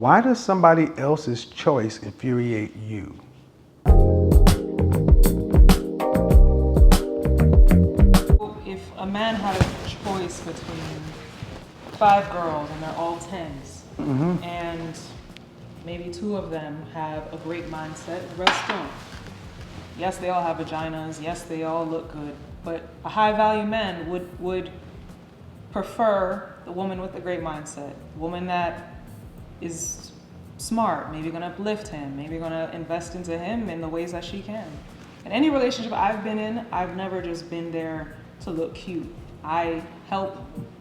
Why does somebody else's choice infuriate you? If a man had a choice between 5 girls and they're all 10s, and maybe 2 of them have a great mindset, the rest don't. Yes, they all have vaginas. Yes, they all look good. But a high value man would prefer the woman with the great mindset, woman that is smart, maybe gonna uplift him, maybe gonna invest into him in the ways that she can. In any relationship I've been in, I've never just been there to look cute. I help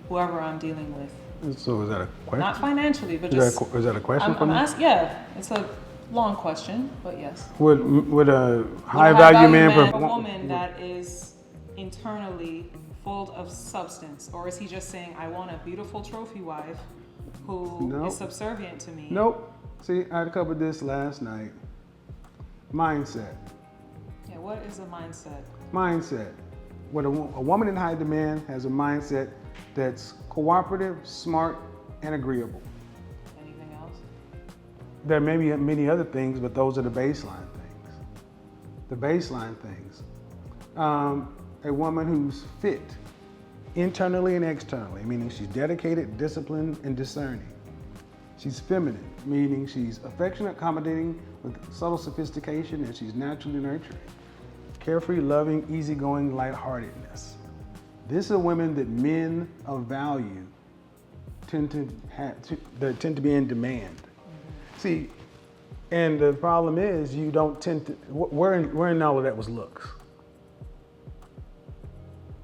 whoever I'm dealing with. So is that a question? Not financially, but Is just. that a question for me? Yeah, it's a long question, but yes. Would a high value value man a woman that is internally full of substance, or is he just saying, I want a beautiful trophy wife who is subservient to me? Nope. See, I covered this last night. Mindset. Yeah, what is a mindset? Mindset. When a woman in high demand has a mindset that's cooperative, smart, and agreeable. Anything else? There may be many other things, but those are the baseline things. The baseline things. A woman who's fit internally and externally, meaning she's dedicated, disciplined, and discerning. She's feminine, meaning she's affectionate, accommodating, with subtle sophistication, and she's naturally nurturing. Carefree, loving, easygoing, lightheartedness. These are women that men of value tend to be in demand. See, and the problem is you don't tend to. Where in all of that was looks.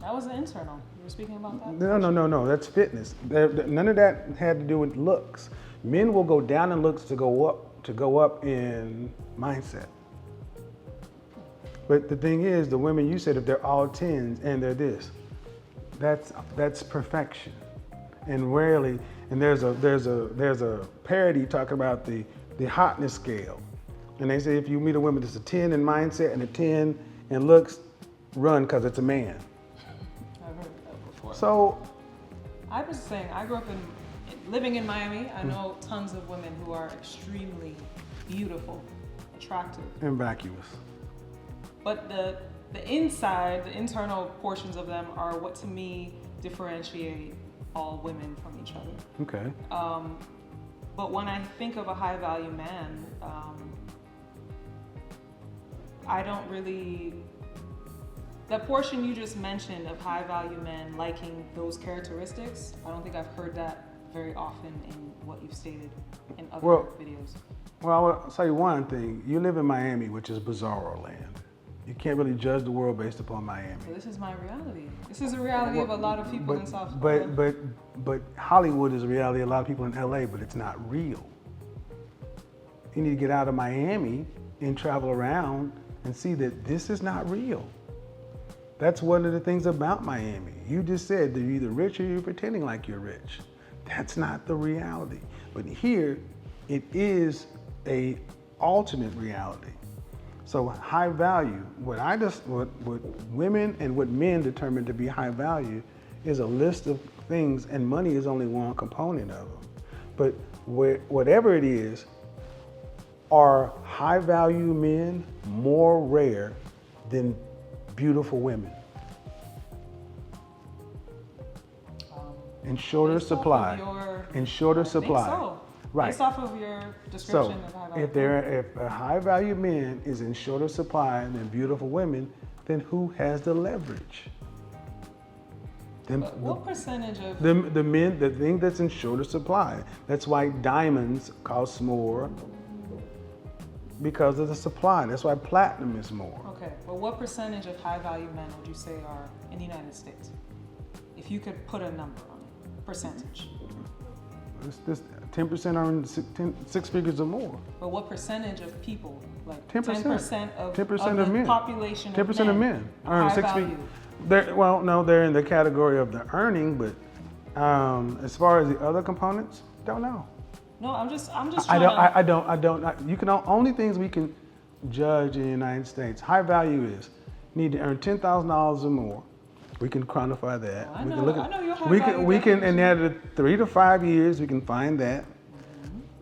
That was the internal. You were speaking about that? No. That's fitness. None of that had to do with looks. Men will go down in looks to go up in mindset. But the thing is, the women you said, if they're all 10s and they're this, that's perfection. And rarely, and there's a parody talking about the Hotness scale. And they say if you meet a woman that's a 10 in mindset and a 10 in looks, run because it's a man. I've heard that before. So I was saying, I grew up living in Miami. I know tons of women who are extremely beautiful, attractive. and vacuous. But the inside, the internal portions of them are what to me differentiate all women from each other. Okay. But when I think of a high value man, I don't really, that portion you just mentioned of high value men liking those characteristics, I don't think I've heard that very often in what you've stated in other videos. Well, I'll tell you one thing. You live in Miami, which is bizarro land. You can't really judge the world based upon Miami. So this is my reality. This is the reality of a lot of people in South Florida. But Hollywood is a reality of a lot of people in LA, but it's not real. You need to get out of Miami and travel around and see that this is not real. That's one of the things about Miami. You just said that you're either rich or you're pretending like you're rich. That's not the reality. But here, it is a alternate reality. So high value, what women and what men determine to be high value is a list of things, and money is only one component of them. But whatever it is, are high value men more rare than beautiful women? In shorter supply. In shorter supply. So. Right. Based off of your description of high value. If a high value man is in shorter supply than beautiful women, then who has the leverage? What percentage of the thing that's in shorter supply? That's why diamonds cost more because of the supply. That's why platinum is more. Okay, but what percentage of high value men would you say are in the United States? If you could put a number on it, percentage. This 10% are in six figures or more. But what percentage of people, like 10% of of the men. population 10% of men are earn high 6 value? figures. They're in the category of the earning, but as far as the other components, don't know. No, I'm just trying You can only things we can judge in the United States. High value is need to earn $10,000 or more. We can quantify that. I know your high value we can, and at 3 to 5 years, we can find that.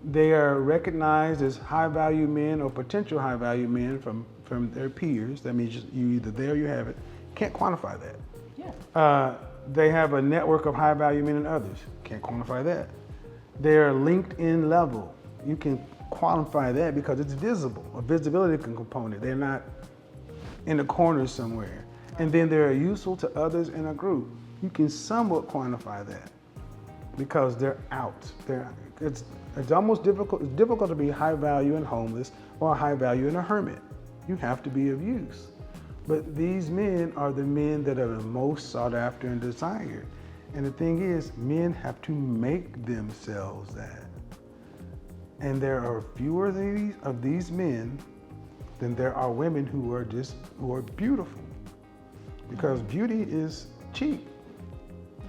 They are recognized as high-value men or potential high-value men from their peers. That means you either there or you have it. Can't quantify that. Yeah. They have a network of high-value men and others. Can't quantify that. They're LinkedIn level. You can quantify that because it's visible, a visibility component. They're not in the corner somewhere. And then they're useful to others in a group. You can somewhat quantify that because they're out. It's almost difficult. It's difficult to be high value and homeless or high value and a hermit. You have to be of use. But these men are the men that are the most sought after and desired. And the thing is, men have to make themselves that. And there are fewer of these men than there are women who are beautiful. Because beauty is cheap.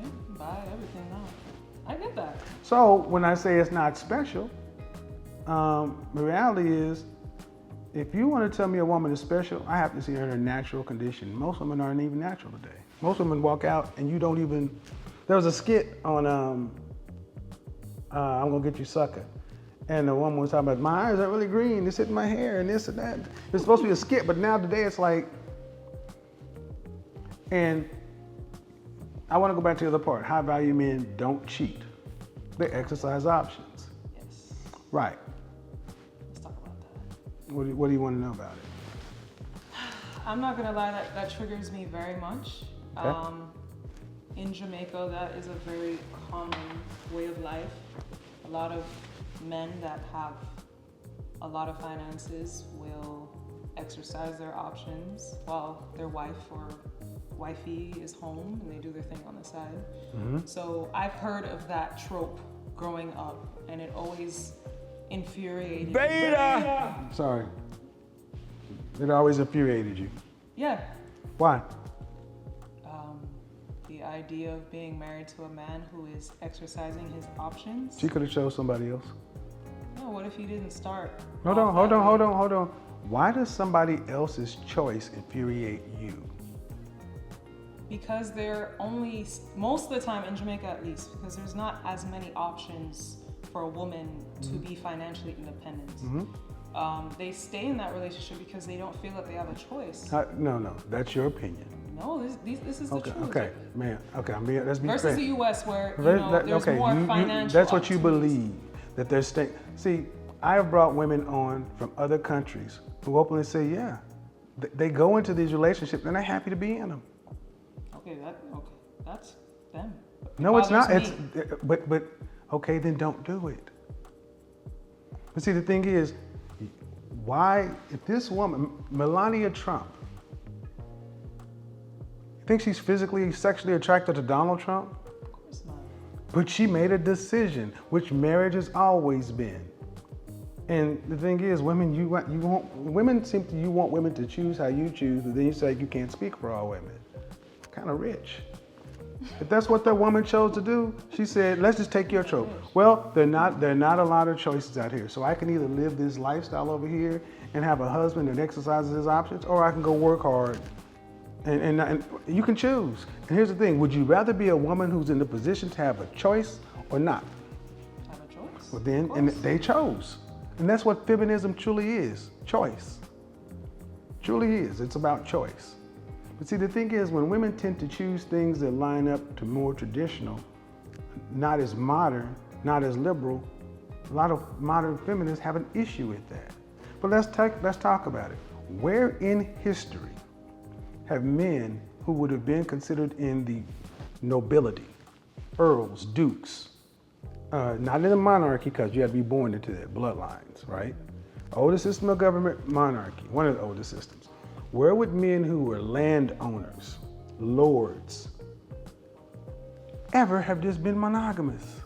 Yeah, buy everything now. I get that. So when I say it's not special, the reality is, if you want to tell me a woman is special, I have to see her in her natural condition. Most women aren't even natural today. Most women walk out and you don't even. There was a skit on I'm Gonna Get You Sucker. And the woman was talking about, my eyes are really green, this hitting my hair and this and that. It's supposed to be a skit, but now today it's like, and I want to go back to the other part. High value men don't cheat. They exercise options. Yes. Right. Let's talk about that. What do you want to know about it? I'm not gonna lie, that triggers me very much. Okay. In Jamaica, that is a very common way of life. A lot of men that have a lot of finances will exercise their options while their wife or wifey is home and they do their thing on the side. Mm-hmm. So I've heard of that trope growing up and it always infuriated me. Sorry. It always infuriated you. Yeah. Why? The idea of being married to a man who is exercising his options. She could have chose somebody else. No, what if he didn't start? Hold on. Why does somebody else's choice infuriate you? Because they're only, most of the time in Jamaica at least, because there's not as many options for a woman to be financially independent. Mm-hmm. They stay in that relationship because they don't feel that they have a choice. No, that's your opinion. No, this is the truth. Okay, man. Okay, let's be versus fair. the U.S. where there's more financial. That's what you believe, that they're staying. See, I have brought women on from other countries who openly say, yeah, they go into these relationships and they're happy to be in them. Okay, that's them. No, it's not. But okay, then don't do it. But see, the thing is, why, if this woman, Melania Trump, you think she's physically, sexually attracted to Donald Trump? Of course not. But she made a decision, which marriage has always been. And the thing is, women, you want women to choose how you choose, but then you say you can't speak for all women. Kind of rich. If that's what that woman chose to do, she said, let's just take your trope. Well, there are not a lot of choices out here. So I can either live this lifestyle over here and have a husband that exercises his options, or I can go work hard. And you can choose. And here's the thing, would you rather be a woman who's in the position to have a choice or not? Have a choice. Well then, and they chose. And that's what feminism truly is, choice. Truly is, it's about choice. But see, the thing is, when women tend to choose things that line up to more traditional, not as modern, not as liberal, a lot of modern feminists have an issue with that. But let's talk about it. Where in history have men who would have been considered in the nobility, earls, dukes, not in the monarchy because you had to be born into that bloodlines, right? Oldest system of government, monarchy, one of the oldest systems. Where would men who were landowners, lords, ever have just been monogamous?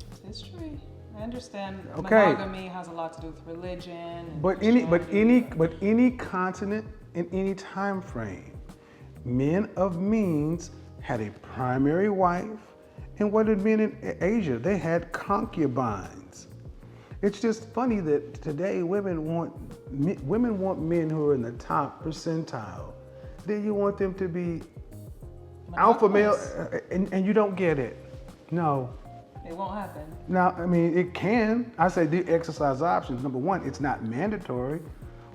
It's history. I understand monogamy has a lot to do with religion. And but any continent in any time frame, men of means had a primary wife, and what did men in Asia? They had concubines. It's just funny that today women want men who are in the top percentile. Then you want them to be alpha male, and you don't get it. No. It won't happen. Now, I mean, it can. I say do exercise options. Number one, it's not mandatory.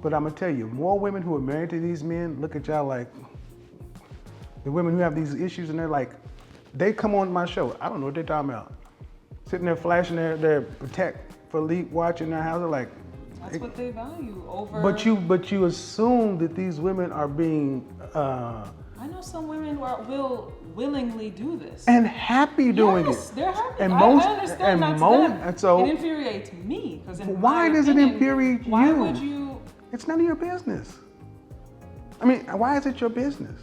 But I'm going to tell you, more women who are married to these men look at y'all like, the women who have these issues, and they're like, they come on my show. I don't know what they're talking about. Sitting there flashing their Protect for Elite watch in their house. They're like, that's what they value over. But you assume that these women are being. I know some women who will willingly do this. And happy doing yes, it. they're happy. And I understand that to them. And so, it infuriates me. Why does it infuriate you? Why would you? It's none of your business. I mean, why is it your business?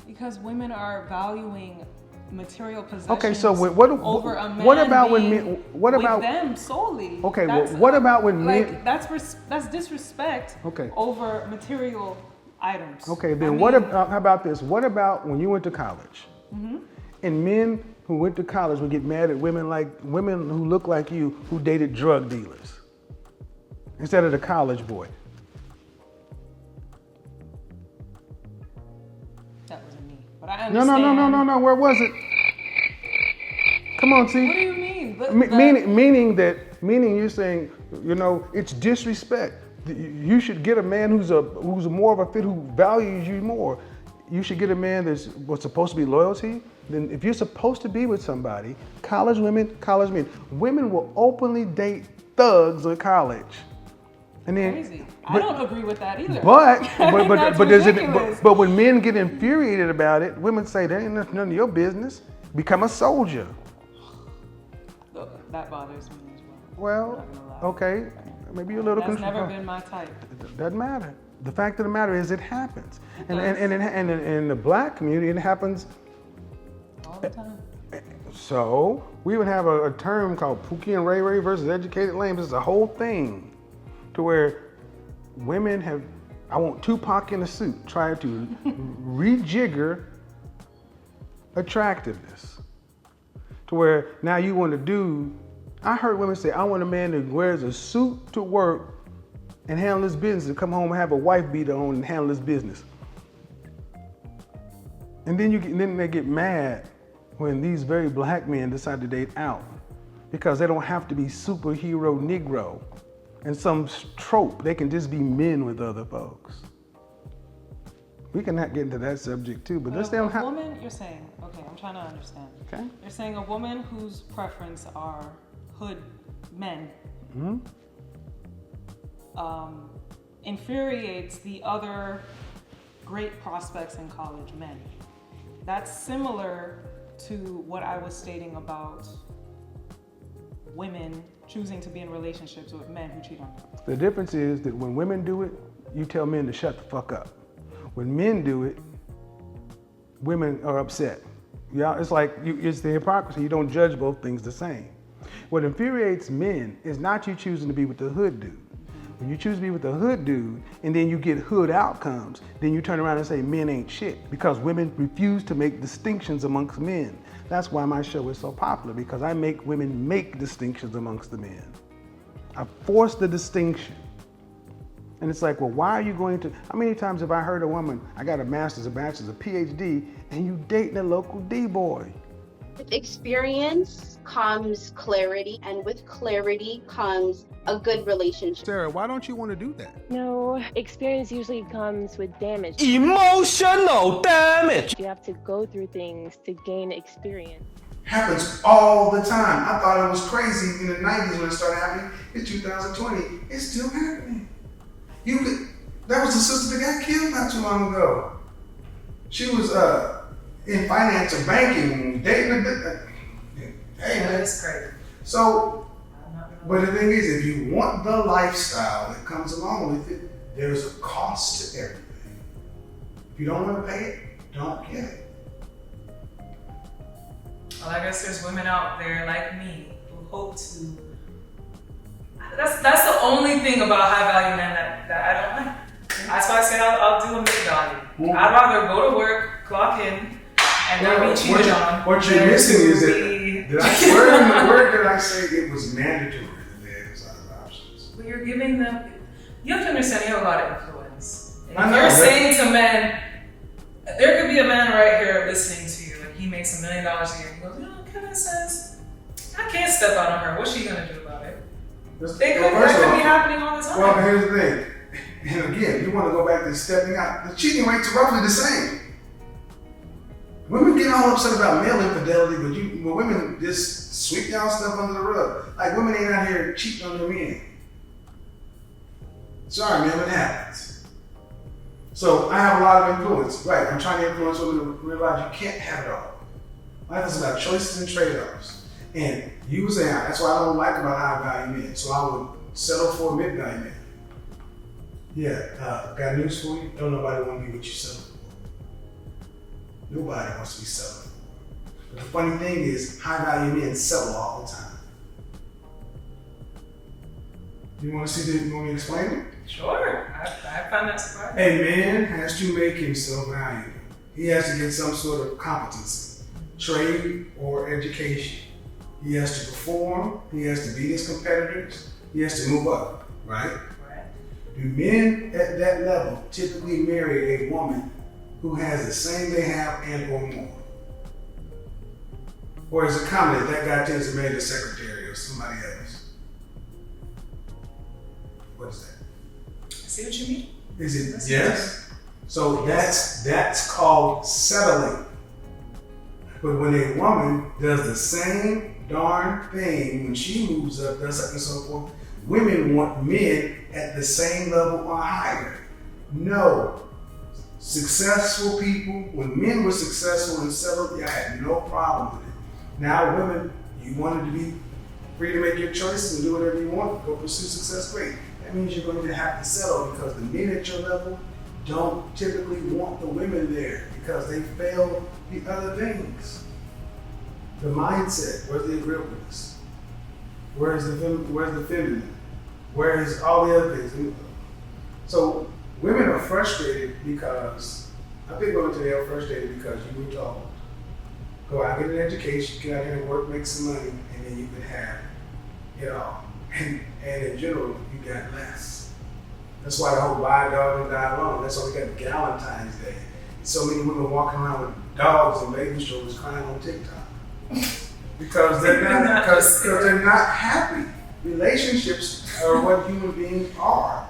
Because women are valuing material possessions. Okay, so over a man what about when men? What about with them solely? Okay, what about when like, men? That's disrespect. Okay. Over material items. Okay, then how about this? What about when you went to college? Mm-hmm. And men who went to college would get mad at women who look like you who dated drug dealers instead of the college boy. That wasn't me, but I understand. No. Where was it? Come on, see. What do you mean? Meaning you're saying, it's disrespect. You should get a man who's more of a fit, who values you more. You should get a man that's what's supposed to be loyalty. Then if you're supposed to be with somebody, college women, college men, women will openly date thugs at college. And then, crazy. I don't agree with that either. But when men get infuriated about it, women say, "That ain't none of your business. Become a soldier." That bothers me as well. Well, okay, maybe you're a little. That's never been my type. It doesn't matter. The fact of the matter is, it happens, and in the black community, it happens all the time. So we would have a term called Pookie and Ray Ray versus educated lambs. It's a whole thing to where women have, I want Tupac in a suit, try to rejigger attractiveness to where now you want to do, I heard women say, I want a man that wears a suit to work and handle his business, and come home and have a wife beater on and handle his business. And then they get mad when these very black men decide to date out because they don't have to be superhero Negro and some trope. They can just be men with other folks. We can not get into that subject too, but they don't have. Woman, you're saying, okay, I'm trying to understand. Okay. You're saying a woman whose preference are hood men infuriates the other great prospects in college men. That's similar to what I was stating about women choosing to be in relationships with men who cheat on them. The difference is that when women do it, you tell men to shut the fuck up. When men do it, women are upset. Yeah, it's like it's the hypocrisy. You don't judge both things the same. What infuriates men is not you choosing to be with the hood dude. When you choose to be with the hood dude and then you get hood outcomes, then you turn around and say men ain't shit because women refuse to make distinctions amongst men. That's why my show is so popular, because I make women make distinctions amongst the men. I force the distinction. And it's like, well, why are you going to, how many times have I heard a woman, I got a master's, a bachelor's, a PhD, and you dating a local D-boy? With experience comes clarity, and with clarity comes a good relationship. Sarah, why don't you want to do that? No, experience usually comes with damage. Emotional damage. You have to go through things to gain experience. Happens all the time. I thought it was crazy in the 90s when it started happening. In 2020, it's still happening. That was the sister that got killed not too long ago. She was in finance or banking, dating hey man. That's crazy. So, but the thing is, if you want the lifestyle that comes along with it, there's a cost to everything. If you don't want to pay it, don't get it. Well, I guess there's women out there like me who hope to. That's the only thing about high value men that I don't like. That's why I say I'll do a mid-value. I'd rather go to work, clock in, and not be cheated on. What you're missing is that where did I say it was mandatory that they exercise options? But you're giving them. You have to understand you have a lot of influence. I If know, you're saying to men, there could be a man right here listening to you, and he makes $1 million a year. He goes, yeah, Kevin says, I can't step out on her. What's she gonna do about it? That That could be happening all the time. Well, here's the thing. And again, you want to go back to stepping out. The cheating rates are roughly the same. Women get all upset about male infidelity, but women just sweep y'all stuff under the rug. Like women ain't out here cheating on their men. Sorry, man, it happens. So I have a lot of influence. Right, I'm trying to influence women to realize you can't have it all. Life is about choices and trade-offs. And you say, that's what I don't like about high value men. So I would settle for a mid-value man. Yeah, got news for you. Don't nobody want to be what you settle for. Nobody wants to be settling for. But the funny thing is, high value men settle all the time. You want to see that? You want me to explain it? Sure, I find that surprising. A man has to make himself valuable. He has to get some sort of competency, trade or education. He has to perform. He has to beat his competitors. He has to move up, right? Do men at that level typically marry a woman who has the same they have and or more? Or is it common that guy tends to marry the secretary or somebody else? What is that? I see what you mean. Is it yes? So that's called settling. But when a woman does the same darn thing when she moves up, does something and so forth, women want men at the same level or higher. No. Successful people, when men were successful and settled, I had no problem with it. Now women, you wanted to be free to make your choices and do whatever you want, go pursue success, great. That means you're going to have to settle because the men at your level don't typically want the women there because they fail the other things. The mindset, where's the agreeableness? Where's the feminine? Where's all the other things? So women are frustrated because, I think women today are frustrated because you were told, go out, get an education, get out here and work, make some money, and then you can have it all. And in general, you got less. That's why the whole buy a dog and die alone. That's why we got Valentine's Day. So many women walking around with dogs and baby strollers crying on TikTok. Because they're not happy. Relationships are what human beings are.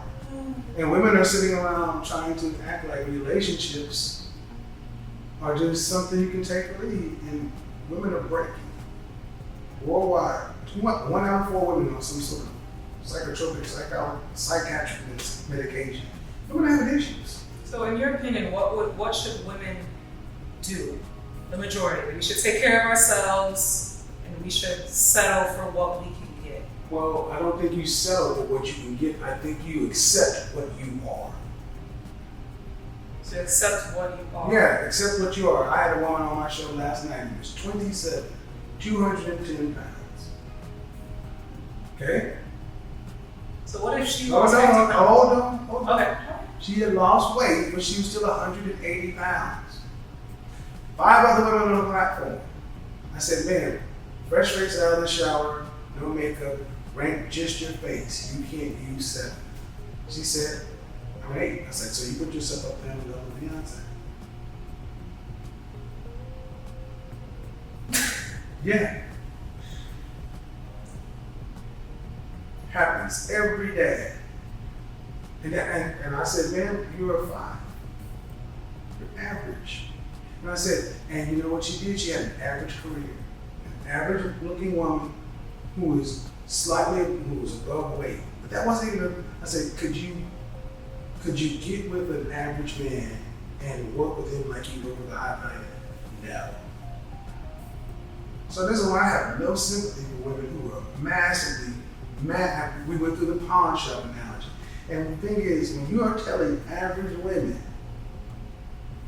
And women are sitting around trying to act like relationships are just something you can take or leave. And women are breaking. Worldwide. 1 out of 4 women on some sort of psychotropic, psychiatric medication. Women have issues. So in your opinion, what should women do? The majority. We should take care of ourselves and we should settle for what we can get. Well, I don't think you settle for what you can get. I think you accept what you are. So accept what you are. Yeah, accept what you are. I had a woman on my show last night who was 27, 210 pounds. Okay? So what if she Hold was 50 pounds? on. Okay. She had lost weight, but she was still 180 pounds. 5 other women on the platform. I said, man, fresh face out of the shower, no makeup, rank just your face. You can't use 7. She said, I'm 8. I said, so you put yourself up there with Beyonce. Yeah. Happens every day. And I said, man, you're a 5. You're average. And I said, and you know what she did? She had an average career. An average looking woman who was above weight. But that wasn't even, I said, could you get with an average man and work with him like you work with a high value? No. So this is why I have no sympathy for women who are massively mad. We went through the pawn shop analogy. And the thing is, when you are telling average women,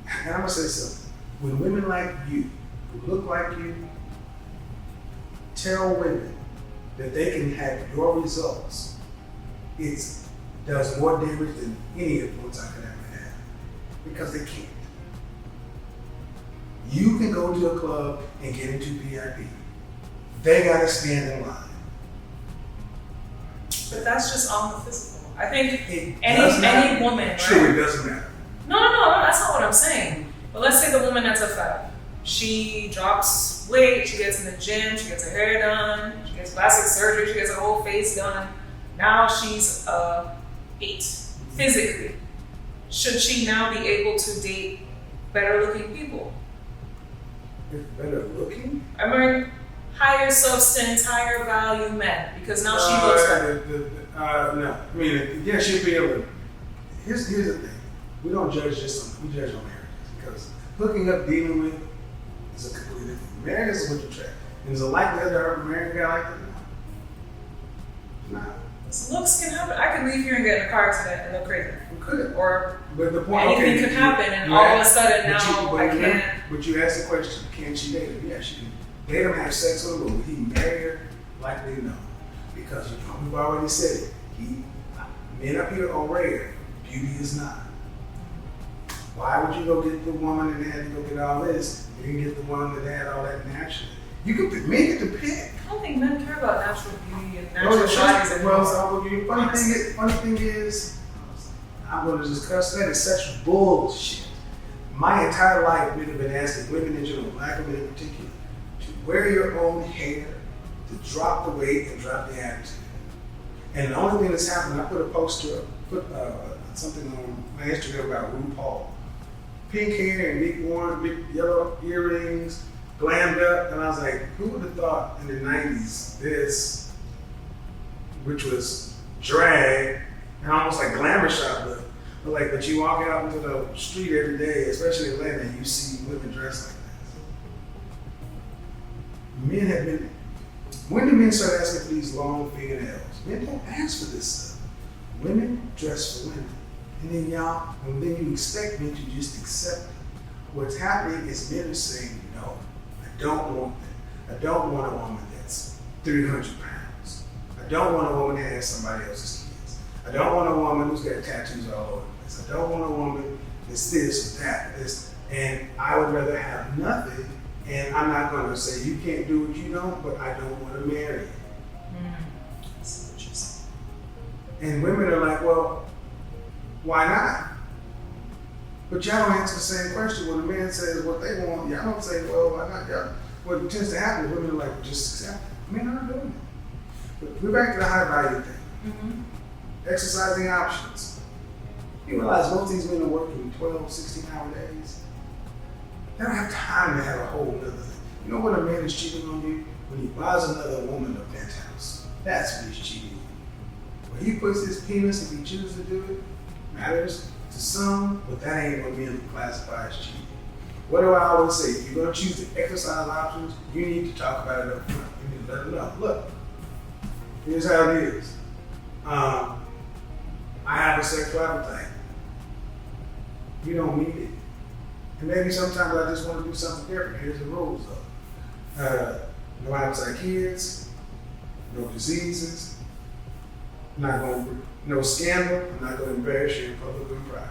and I'm gonna say something, when women like you, who look like you, tell women that they can have your results, it does more damage than any influence I could ever have. Because they can't. You can go to a club and get into VIP. They gotta stand in line. But that's just on the physical. I think It any woman, right? True, it doesn't matter. No, that's not what I'm saying. But let's say the woman that's a 5. She drops loses weight, she gets in the gym, she gets her hair done, she gets plastic surgery, she gets her whole face done. Now she's 8 physically. Should she now be able to date better looking people? Better looking? I mean, higher substance, higher value men, because now she looks better. No. I mean, yeah, she'll be able to. Here's the thing. We don't judge just on, we judge on marriages. Because hooking up, dealing with, is a completely different thing. Marriage is what you track. And there's a likelihood that her marrying a guy like that? No. Looks can happen. I could leave here and get in a car accident and look crazy. You could. Or But the point, anything could happen, and all of a sudden now I can't. But you asked the question, can she date him? Yeah, she can date him, have sex with him, but would he marry her? Likely no. Because we've already said it. Men up here are rare. Beauty is not. Why would you go get the woman and had to go get all this? You can get the one that had all that naturally. You can pick, men get to pick. I don't think men care about natural beauty and natural bodies anymore. Funny thing is, I'm going to discuss that. It's such bullshit. My entire life, men have been asking women in general, black women in particular, to wear your own hair, to drop the weight and drop the attitude. And the only thing that's happened, I put a poster, something on my Instagram about RuPaul. Pink hair and big yellow earrings, glammed up, and I was like, who would have thought in the 90s this, which was drag and almost like glamour shop look, but you walk out into the street every day, especially in Atlanta, and you see women dressed like that. Men have been, when do men start asking for these long fingernails? Men don't ask for this stuff. Women dress for women. And then you expect men to just accept it. What's happening is men are saying, no, I don't want that. I don't want a woman that's 300 pounds. I don't want a woman that has somebody else's kids. I don't want a woman who's got tattoos all over the place. I don't want a woman that's this or that. And I would rather have nothing. And I'm not going to say you can't do what you don't, but I don't want to marry you. That's interesting. And women are like, well, why not? But y'all don't answer the same question. When a man says what they want, y'all don't say, well, why not? Y'all, what tends to happen is women are like, just accept it. Men aren't doing it. But we're back to the high value thing. Mm-hmm. Exercising options. You realize most of these men are working 12, 16-hour days. They don't have time to have a whole nother thing. You know when a man is cheating on you? When he buys another woman a penthouse. That's when he's cheating on you. When he puts his penis, if he chooses to do it, matters to some, but that ain't what men classify as cheating. What do I always say? If you're going to choose the exercise options, you need to talk about it up front. You need to let them know. Look, here's how it is. I have a sexual appetite. You don't need it. And maybe sometimes I just want to do something different. Here's the rules though. No outside kids, no diseases, no scandal, I'm not going to embarrass you in public or in private.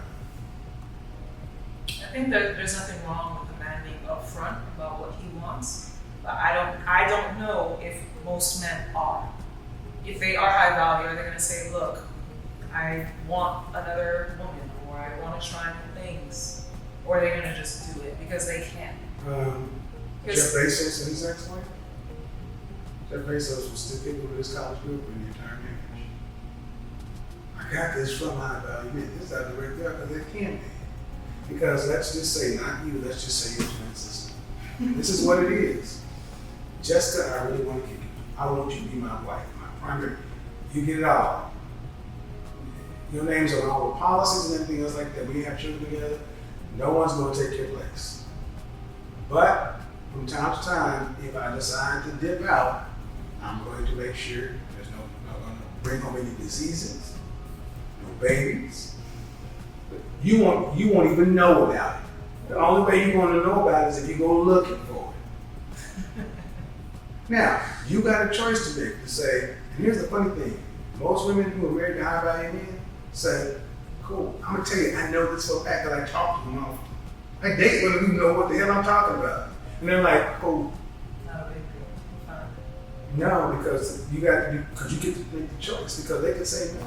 I think that there's nothing wrong with the man being upfront about what he wants, but I don't know if most men are. If they are high value, are they going to say, look, I want another woman, or I want to try new things, or are they going to just do it because they can? Jeff Bezos and his ex-wife? Jeff Bezos was still people with his college group in the entire marriage. I got this from high value men. This is out of the right there because it can be. Because let's just say, not you, let's just say your twin sister. This is what it is. Jessica, I really want to kick you. I want you to be my wife, my primary. You get it all. Your names are on all the policies and everything else like that. We have children together. No one's going to take your place. But from time to time, if I decide to dip out, I'm going to make sure there's not going to bring home any diseases, no babies. You won't even know about it. The only way you're going to know about it is if you go looking for it. Now, you got a choice to make to say, and here's the funny thing. Most women who are married to high value men say, cool, I'm gonna tell you, I know this for a fact that I talk to them often. I date women who know what the hell I'm talking about. And they're like, cool. Not a big deal. No, because you get to make the choice, because they could say no.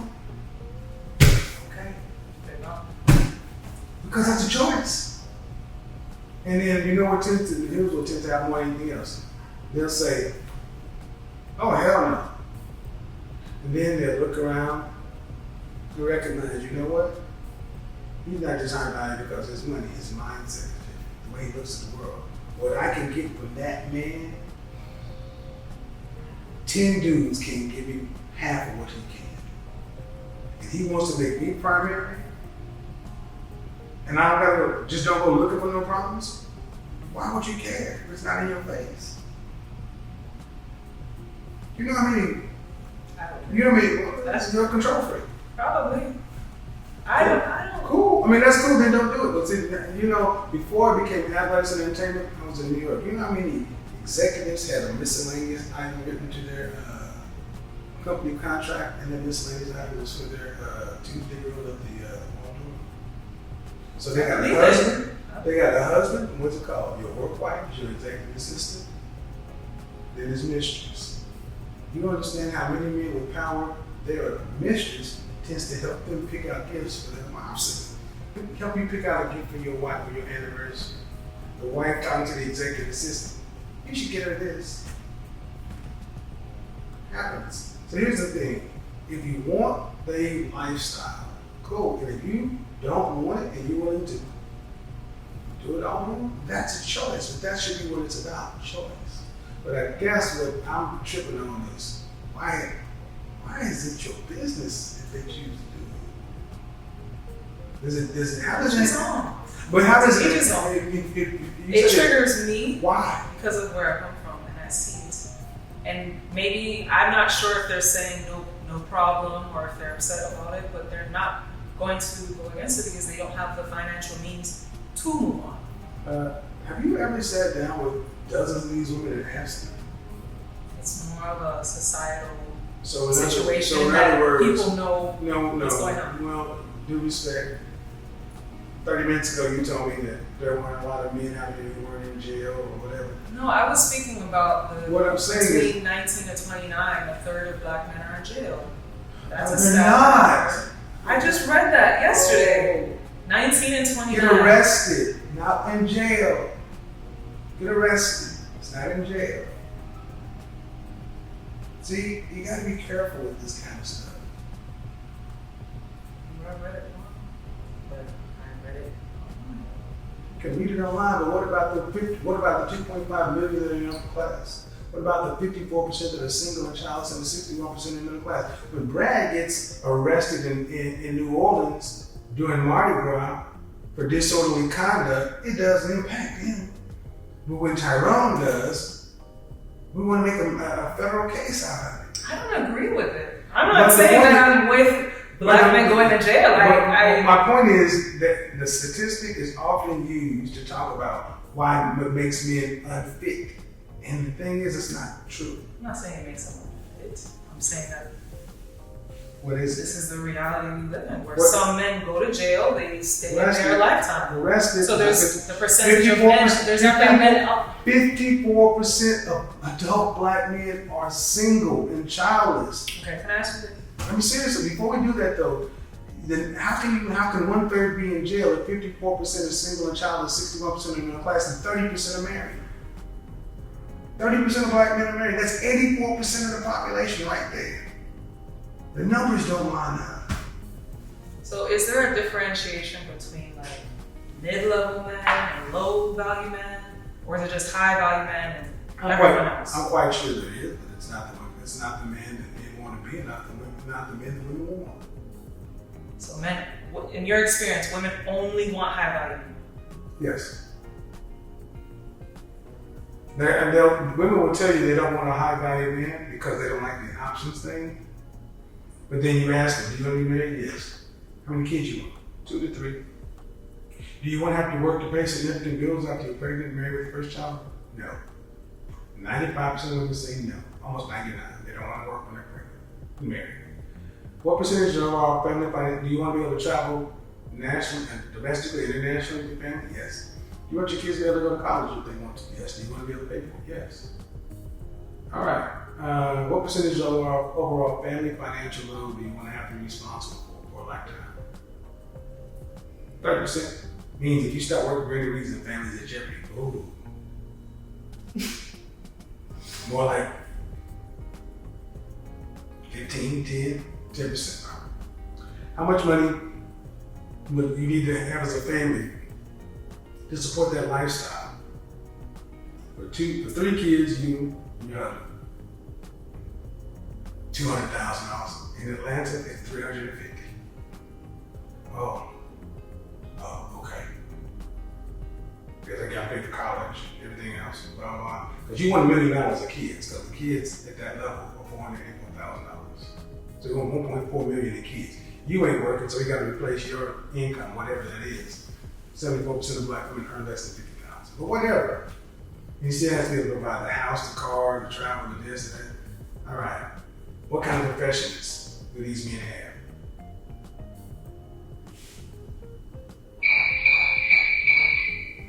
Okay. They're not. Because that's a choice. And then here's what tends to happen more than anything else. They'll say, oh, hell no. And then they'll look around and recognize, you know what? He's not just high value because of his money, his mindset, the way he looks at the world. What I can get from that man, 10 dudes can't give me half of what he can. And he wants to make me primary, and I don't go looking for no problems. Why would you care if it's not in your face? You know what I mean? You know what I mean? Well, that's your control freak. Probably. I don't. Cool. I mean, that's cool. Then don't do it. But see, you know, before it became athletics and entertainment, I was in New York. You know how many executives had a miscellaneous item written to their company contract, and that miscellaneous item was for their Tuesday girl of the wardrobe. So they got a husband. They got a husband. What's it called? Your work wife, your executive assistant. Then his mistress. You don't understand how many men with power, their mistress tends to help them pick out gifts for their wives. Help you pick out a gift for your wife for your anniversary. The wife talking to the executive assistant. You should get her this. Happens. So here's the thing. If you want the lifestyle, cool. And if you don't want it and you're willing to do it all, that's a choice. But that should be what it's about, choice. But I guess what I'm tripping on is, why is it your business if they choose to do it? How does it on? But how does it? It triggers me. Why? Because of where I come from, and I see it. And maybe I'm not sure if they're saying no problem or if they're upset about it, but they're not going to go against it because they don't have the financial means to move on. Have you ever sat down with dozens of these women and asked them? It's more of a societal So situation in that other words, people know what's going on. Well, due respect, 30 minutes ago you told me that there weren't a lot of men out here who weren't in jail or whatever. No, I was speaking about what I'm saying between 19 to 29, a third of black men are in jail. That's a they're stat. not. I just read that yesterday. 19 and 29. Get arrested, not in jail. Get arrested. It's not in jail. See, you gotta be careful with this kind of stuff. I read it wrong, but I read it online. You can read it online, but what about the 2.5 million that are in the upper class? What about the 54% that are single and childless and the 61% in the middle class? When Brad gets arrested in New Orleans during Mardi Gras for disorderly conduct, it doesn't impact him. But when Tyrone does, we want to make a federal case out of it. I don't agree with it. I'm not saying that I'm with black men going to jail. My point is that the statistic is often used to talk about what makes men unfit. And the thing is, it's not true. I'm not saying it makes someone fit. I'm saying that what is this is the reality we live in, where some men go to jail, they stay in there a lifetime. Arrested. So there's the percentage of men, there's not that many up. 54% of adult black men are single and childless. Okay, can I ask you this? I mean, seriously, before we do that though, then how can 1/3 be in jail if 54% is single and childless, 61% are in middle class, and 30% are married? 30% of black men are married. That's 84% of the population right there. The numbers don't line up. So is there a differentiation between like mid-level men and low-value men? Or is it just high-value men and everyone else? I'm quite sure there is, but it's not the men that men want to be, not the men that women want. So men, in your experience, women only want high-value men? Yes. Women will tell you they don't want a high-value man because they don't like the options thing. But then you ask them, do you want to be married? Yes. How many kids you want? 2 to 3. Do you want to have to work to pay significant bills after you're pregnant and married with the first child? No. 95% of women say no. Almost 99. They don't want to work when they're pregnant and married. What percentage of our family finance do you want to be able to travel nationally, domestically, and internationally with your family? Yes. Do you want your kids to be able to go to college if they want to? Yes. Do you want to be able to pay for it? Yes. All right. What percentage of our overall family financial load do you want to have to be responsible for a lifetime? 30%. Means if you start working for any reason, family's at jeopardy. Ooh. More like 15, 10%. How much money would you need to have as a family to support that lifestyle? For 3 kids, you have $200,000. In Atlanta, it's $350,000. Oh, okay. Because I got to pay for college, everything else, blah, blah, blah. Because you want $1 million as a kid, because the kids at that level are $484,000. So you want $1.4 million in kids. You ain't working, so you got to replace your income, whatever that is. 74% of black women earn less than $50,000. But whatever. You still have to be able to provide the house, the car, the travel, the this, and that. All right. What kind of professions do these men have?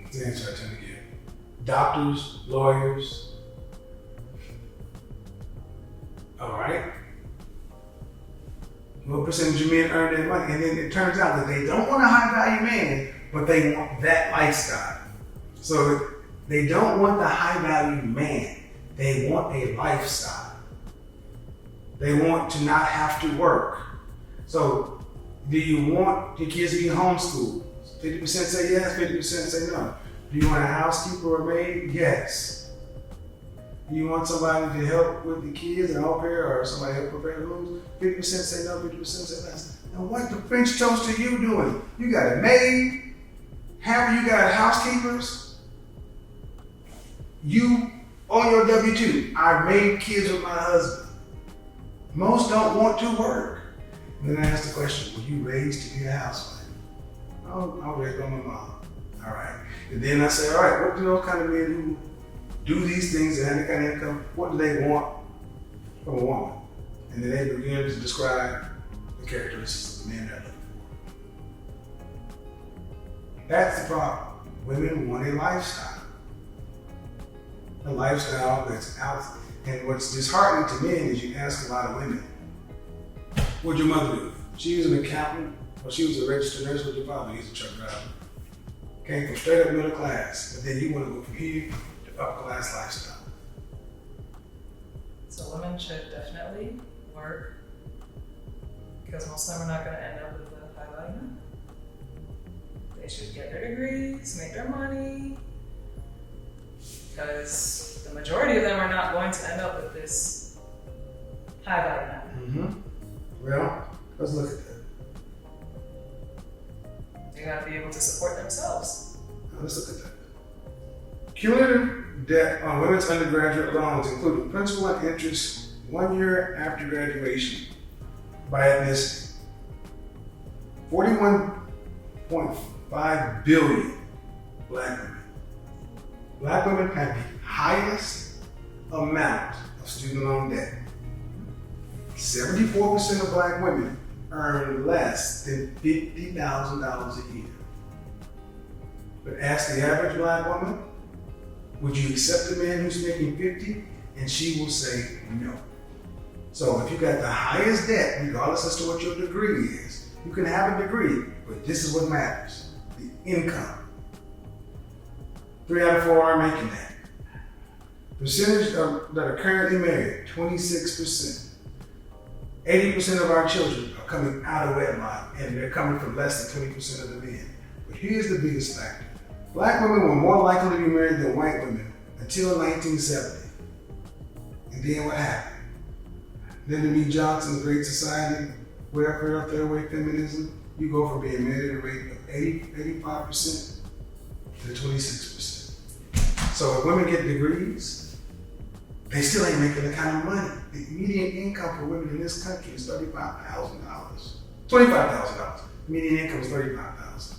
That's the answer I tend to give. Doctors, lawyers. All right. What percentage of men earn their money? And then it turns out that they don't want a high value man, but they want that lifestyle. So they don't want the high value man. They want a lifestyle. They want to not have to work. So do you want your kids to be homeschooled? 50% say yes, 50% say no. Do you want a housekeeper or maid? Yes. Do you want somebody to help with the kids, an au pair, or somebody to help prepare rooms? 50% say no, 50% say yes. And what the French toast are you doing? You got a maid? Half of you got housekeepers? You, on your W-2, I made kids with my husband. Most don't want to work. And then I ask the question, were you raised to be a housewife? Oh, I was raised by my mom. All right. And then I say, all right, what do those kind of men who do these things and have that kind of income, what do they want from a woman? And then they begin to describe the characteristics of the men they're looking for. That's the problem. Women want a lifestyle. A lifestyle that's out. And what's disheartening to men is you ask a lot of women, what'd your mother do? She was an accountant, or she was a registered nurse. With your father? He's a truck driver. Came from straight up middle class, but then you want to go from here to upper class lifestyle. So women should definitely work, because most of them are not going to end up with a high value man. They should get their degrees, make their money, because the majority of them are not going to end up with this high value man. Well, let's look at that. They got to be able to support themselves. Now let's look at that. Cumulative debt on women's undergraduate loans, including principal and interest, 1 year after graduation, by ethnicity. 41.5 billion black women. Black women have the highest amount of student loan debt. 74% of black women earn less than $50,000 a year. But ask the average black woman, would you accept a man who's making 50? And she will say no. So if you got the highest debt, regardless as to what your degree is, you can have a degree, but this is what matters, the income. 3 out of 4 aren't making that. Percentage that are currently married, 26%. 80% of our children are coming out of wedlock, and they're coming from less than 20% of the men. But here's the biggest factor. Black women were more likely to be married than white women until 1970. And then what happened? Lyndon B. Johnson's Great Society, welfare, third wave feminism, you go from being married at a rate of 85% to 26%. So if women get degrees, they still ain't making the kind of money. The median income for women in this country is $35,000. $25,000. Median income is $35,000.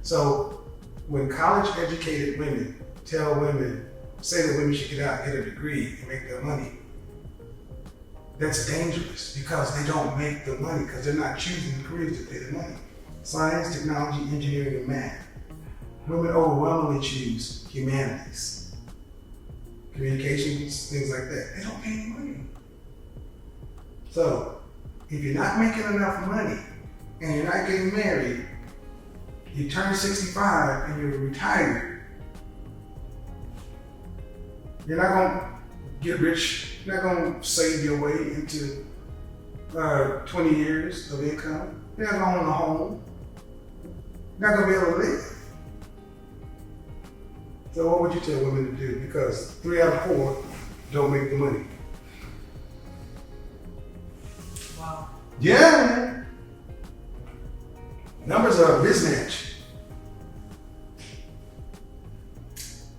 So when college educated women tell women, say that women should get out, get a degree, and make their money, that's dangerous because they don't make the money because they're not choosing the careers that pay the money. Science, technology, engineering, and math. Women overwhelmingly choose humanities, communications, things like that. They don't pay any money. So if you're not making enough money and you're not getting married, You turn 65 and you're retired. You're not gonna get rich. You're not gonna save your way into 20 years of income. You're not gonna own a home. You're not gonna be able to live. So what would you tell women to do? Because 3 out of 4 don't make the money. Wow. Yeah, man. Numbers are a mismatch.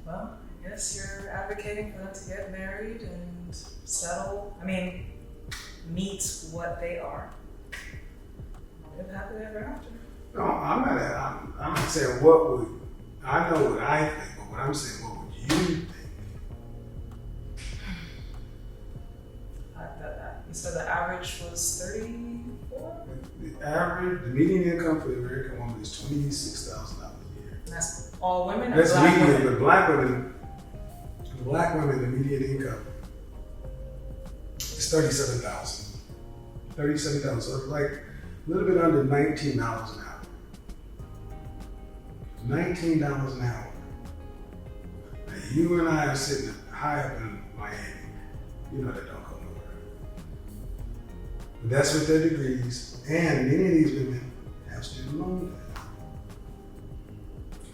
Well, I guess you're advocating for them to get married and settle. I mean, meet what they are. Live happily ever after. No, I'm not saying what would, I know what I think, but what I'm saying, what would you think? You said the average was 34? The median income for the American woman is $26,000 a year. And that's all women? Or That's black median, women? but black women, the median income is $37,000. $37,000, so it's like a little bit under $19 an hour. $19 an hour. Now you and I are sitting high up in Miami. You know that don't go nowhere. But that's with their degrees, and many of these women have student loan debt.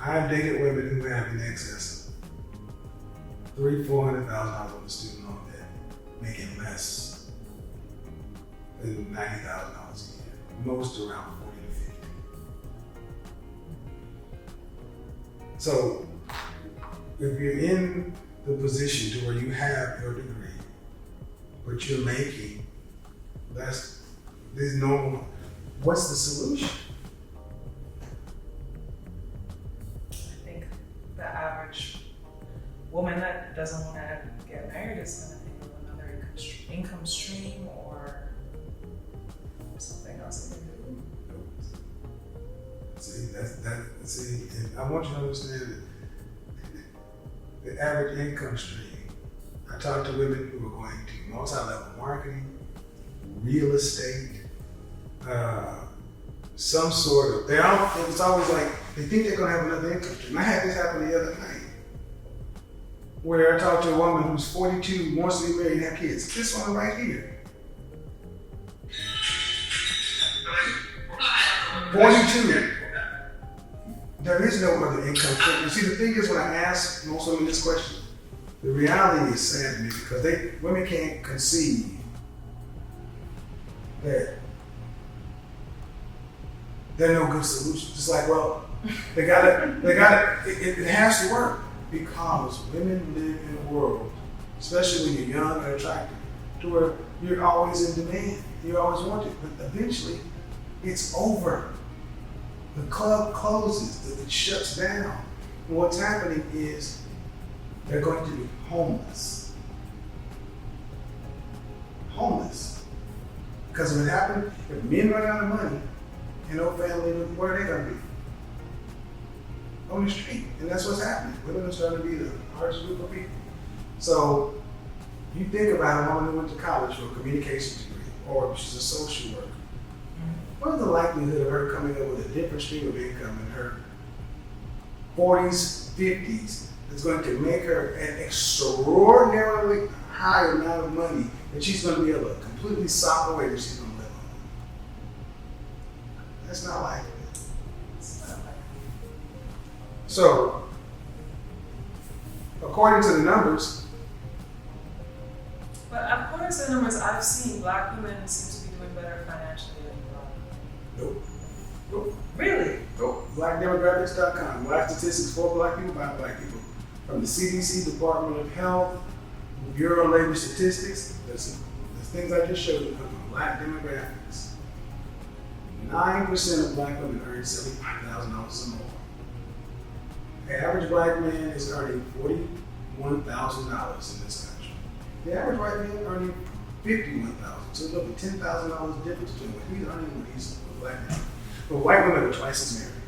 I've dated women who have in excess of $300,000-$400,000 on the student loan debt, making less than $90,000 a year. Most around 40 to 50. So if you're in the position to where you have your degree, but you're making less, this normal, what's the solution? I think the average woman that doesn't want to get married is going to think of another income stream or something else they can do. See, and I want you to understand that the average income stream, I talk to women who are going to multi-level marketing, real estate, some sort of, it's always like, they think they're gonna have another income stream. I had this happen the other night, where I talked to a woman who's 42, wants to be married and have kids. This one right here. 42. There is no other income stream. You see, the thing is, when I ask most women this question, the reality is sad to me because women can't conceive that there are no good solutions. It's like, well, it has to work because women live in a world, especially when you're young and attractive, to where you're always in demand. You're always wanted, but eventually it's over. The club closes, it shuts down. And what's happening is they're going to be homeless. Homeless. Because if it happened, if men run out of money and no family, where are they going to be? On the street. And that's what's happening. Women are starting to be the hardest group of people. So you think about a woman who went to college for a communications degree, or she's a social worker. What is the likelihood of her coming up with a different stream of income in her 40s, 50s that's going to make her an extraordinarily high amount of money that she's going to be able to completely sock away that she's going to live on? That's not likely. So, according to the numbers, but according to the numbers I've seen, black women seem to be doing better financially than black women. nope. Really? Nope. Blackdemographics.com. Black statistics for black people by black people. From the CDC, Department of Health, Bureau of Labor Statistics. There's things I just showed you come from Black Demographics. 9% of black women earn $75,000 or more. The average black man is earning $41,000 in this country. The average white man is earning $51,000. So there'll be $10,000 difference between what he's earning and what he's a black man. But white women are twice as married.